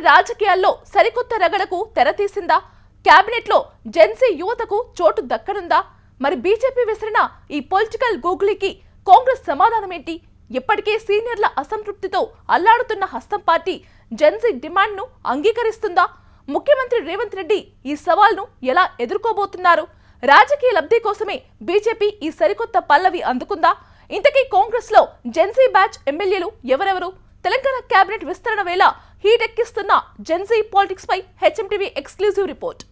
రాజకీయాల్లో సరికొత్త రగడకు తెరతీసిందా? క్యాబినెట్ లో జెన్సీ యువతకు చోటు దక్కనుందా? మరి బీజేపీ విసిరిన ఈ పొలిటికల్ గూగులీకి కాంగ్రెస్ సమాధానమేంటి? ఇప్పటికే సీనియర్ల అసంతృప్తితో అల్లాడుతున్న హస్తం పార్టీ జెన్సీ డిమాండ్ ను అంగీకరిస్తుందా? ముఖ్యమంత్రి రేవంత్ రెడ్డి ఈ సవాల్ను ఎలా ఎదుర్కోబోతున్నారు? రాజకీయ లబ్ధి కోసమే బీజేపీ ఈ సరికొత్త పల్లవి అందుకుందా? ఇంతకీ కాంగ్రెస్ లో జెన్సీ బ్యాచ్ ఎమ్మెల్యేలు ఎవరెవరు? తెలంగాణ కేబినెట్ విస్తరణ వేళ హీట్ ఎక్కిస్తున్న జెన్సీ పాలిటిక్స్ పై హెచ్ఎంటీవీ ఎక్స్క్లూజివ్ రిపోర్ట్.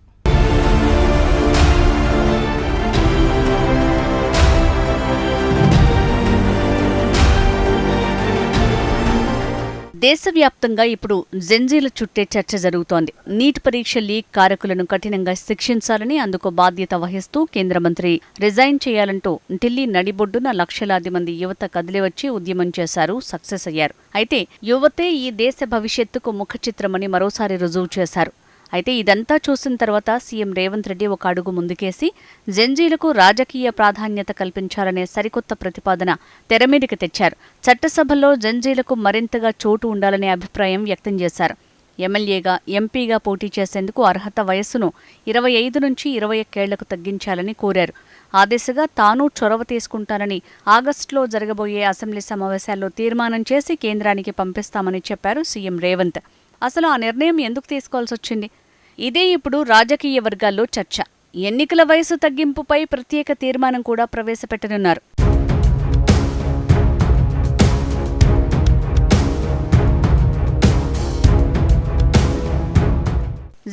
దేశవ్యాప్తంగా ఇప్పుడు జెన్జీల చుట్టే చర్చ జరుగుతోంది. నీట్ పరీక్ష లీక్ కారకులను కఠినంగా శిక్షించాలని, అందుకు బాధ్యత వహిస్తూ కేంద్ర మంత్రి రిజైన్ చేయాలంటూ ఢిల్లీ నడిబొడ్డున లక్షలాది మంది యువత కదిలివచ్చి ఉద్యమం చేశారు, సక్సెస్ అయ్యారు. అయితే యువతే ఈ దేశ భవిష్యత్తుకు ముఖచిత్రమని మరోసారి రుజువు చేశారు. అయితే ఇదంతా చూసిన తర్వాత సీఎం రేవంత్ రెడ్డి ఒక అడుగు ముందుకేసి జెన్జీలకు రాజకీయ ప్రాధాన్యత కల్పించాలనే సరికొత్త ప్రతిపాదన తెరమీదికి తెచ్చారు. చట్టసభల్లో జెన్జీలకు మరింతగా చోటు ఉండాలనే అభిప్రాయం వ్యక్తం చేశారు. ఎమ్మెల్యేగా, ఎంపీగా పోటీ చేసేందుకు అర్హత వయస్సును 25 నుంచి 21 ఏళ్లకు తగ్గించాలని కోరారు. ఆ దిశగా తాను చొరవ తీసుకుంటానని ఆగస్టులో జరగబోయే అసెంబ్లీ సమావేశాల్లో తీర్మానం చేసి కేంద్రానికి పంపిస్తామని చెప్పారు సీఎం రేవంత్. అసలు ఆ నిర్ణయం ఎందుకు తీసుకోవాల్సొచ్చింది? ఇదే ఇప్పుడు రాజకీయ వర్గాల్లో చర్చ. ఎన్నికల వయసు తగ్గింపుపై ప్రత్యేక తీర్మానం కూడా ప్రవేశపెట్టనున్నారు.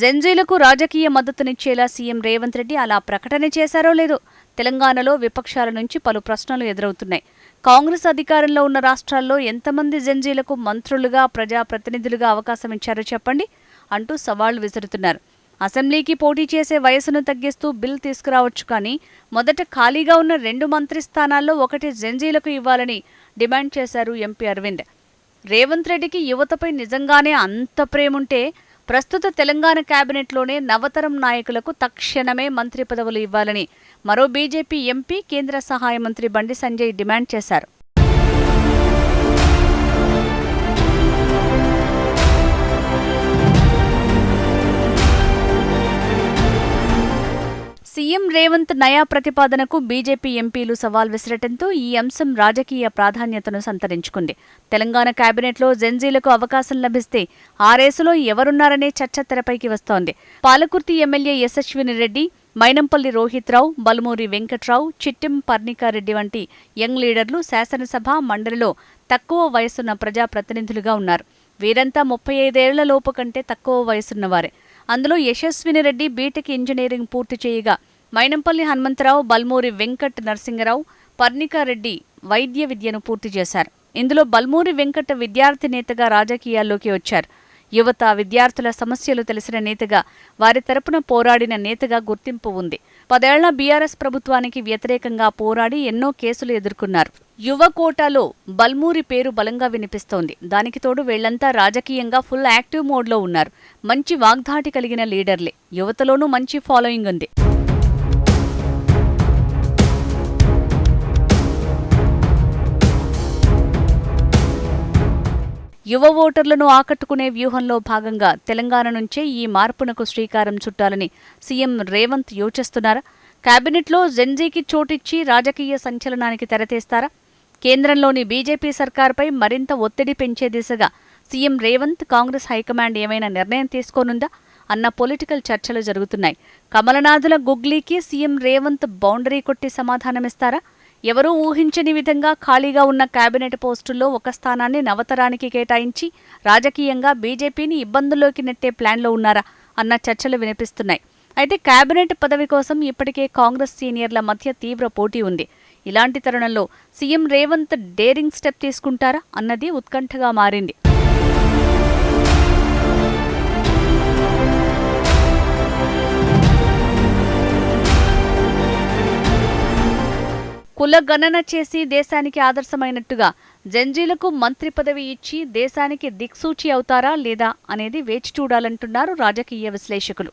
జెన్జీలకు రాజకీయ మద్దతునిచ్చేలా సీఎం రేవంత్ రెడ్డి అలా ప్రకటన చేశారో లేదో తెలంగాణలో విపక్షాల నుంచి పలు ప్రశ్నలు ఎదురవుతున్నాయి. కాంగ్రెస్ అధికారంలో ఉన్న రాష్ట్రాల్లో ఎంతమంది జెన్జీలకు మంత్రులుగా, ప్రజాప్రతినిధులుగా అవకాశం ఇచ్చారో చెప్పండి అంటూ సవాళ్లు విసురుతున్నారు. అసెంబ్లీకి పోటీ చేసే వయసును తగ్గిస్తూ బిల్ తీసుకురావచ్చు, కానీ మొదట ఖాళీగా ఉన్న 2 మంత్రి స్థానాల్లో ఒకటి జెన్జీలకు ఇవ్వాలని డిమాండ్ చేశారు ఎంపీ అరవింద్. రేవంత్ రెడ్డికి యువతపై నిజంగానే అంత ప్రేముంటే ప్రస్తుత తెలంగాణ కేబినెట్లోనే నవతరం నాయకులకు తక్షణమే మంత్రి పదవులు ఇవ్వాలని మరో బీజేపీ ఎంపీ, కేంద్ర సహాయ మంత్రి బండి సంజయ్ డిమాండ్ చేశారు. సీఎం రేవంత్ నయా ప్రతిపాదనకు బీజేపీ ఎంపీలు సవాల్ విసరటంతో ఈ అంశం రాజకీయ ప్రాధాన్యతను సంతరించుకుంది. తెలంగాణ కేబినెట్లో జెన్జీలకు అవకాశం లభిస్తే ఆ రేసులో ఎవరున్నారనే చర్చ తెరపైకి వస్తోంది. పాలకుర్తి ఎమ్మెల్యే యశస్విని రెడ్డి, మైనంపల్లి రోహిత్రావు, బల్మూరి వెంకట్రావు, చిట్టెం పర్ణికారెడ్డి వంటి యంగ్ లీడర్లు శాసనసభ, మండలిలో తక్కువ వయసున్న ప్రజాప్రతినిధులుగా ఉన్నారు. వీరంతా 35 ఏళ్ల లోపు కంటే తక్కువ వయసున్నవారే. అందులో యశస్విని రెడ్డి బీటెక్ ఇంజనీరింగ్ పూర్తి చేయగా, మైనంపల్లి హనుమంతరావు, బల్మూరి వెంకట్ నరసింగరావు, పర్ణికారెడ్డి వైద్య విద్యను పూర్తి చేశారు. ఇందులో బల్మూరి వెంకట్ విద్యార్థి నేతగా రాజకీయాల్లోకి వచ్చారు. యువత, విద్యార్థుల సమస్యలు తెలిసిన నేతగా, వారి తరపున పోరాడిన నేతగా గుర్తింపు ఉంది. 10 ఏళ్ల బీఆర్ఎస్ ప్రభుత్వానికి వ్యతిరేకంగా పోరాడి ఎన్నో కేసులు ఎదుర్కొన్నారు. యువ కోటాలో బల్మూరి పేరు బలంగా వినిపిస్తోంది. దానికి తోడు వీళ్లంతా రాజకీయంగా ఫుల్ యాక్టివ్ మోడ్లో ఉన్నారు. మంచి వాగ్ధాటి కలిగిన లీడర్లే. యువతలోనూ మంచి ఫాలోయింగ్ ఉంది. యువ ఓటర్లను ఆకట్టుకునే వ్యూహంలో భాగంగా తెలంగాణ నుంచే ఈ మార్పునకు శ్రీకారం చుట్టాలని సీఎం రేవంత్ యోచిస్తున్నారా? కేబినెట్లో జెన్జీకి చోటిచ్చి రాజకీయ సంచలనానికి తెరతీస్తారా? కేంద్రంలోని బీజేపీ సర్కార్పై మరింత ఒత్తిడి పెంచే దిశగా సీఎం రేవంత్, కాంగ్రెస్ హైకమాండ్ ఏమైనా నిర్ణయం తీసుకోనుందా అన్న పొలిటికల్ చర్చలు జరుగుతున్నాయి. కమలనాథుల గుగ్లీకి సీఎం రేవంత్ బౌండరీ కొట్టి సమాధానమిస్తారా? ఎవరూ ఊహించని విధంగా ఖాళీగా ఉన్న కేబినెట్ పోస్టుల్లో ఒక స్థానాన్ని నవతరానికి కేటాయించి రాజకీయంగా బీజేపీని ఇబ్బందుల్లోకి నెట్టే ప్లాన్లో ఉన్నారా అన్న చర్చలు వినిపిస్తున్నాయి. అయితే కేబినెట్ పదవి కోసం ఇప్పటికే కాంగ్రెస్ సీనియర్ల మధ్య తీవ్ర పోటీ ఉంది. ఇలాంటి తరుణంలో సీఎం రేవంత్ డేరింగ్ స్టెప్ తీసుకుంటారా అన్నది ఉత్కంఠగా మారింది. కుల గణన చేసి దేశానికి ఆదర్శమైనట్టుగా జెన్జీలకు మంత్రి పదవి ఇచ్చి దేశానికి దిక్సూచి అవుతారా లేదా అనేది వేచి చూడాలంటున్నారు రాజకీయ విశ్లేషకులు.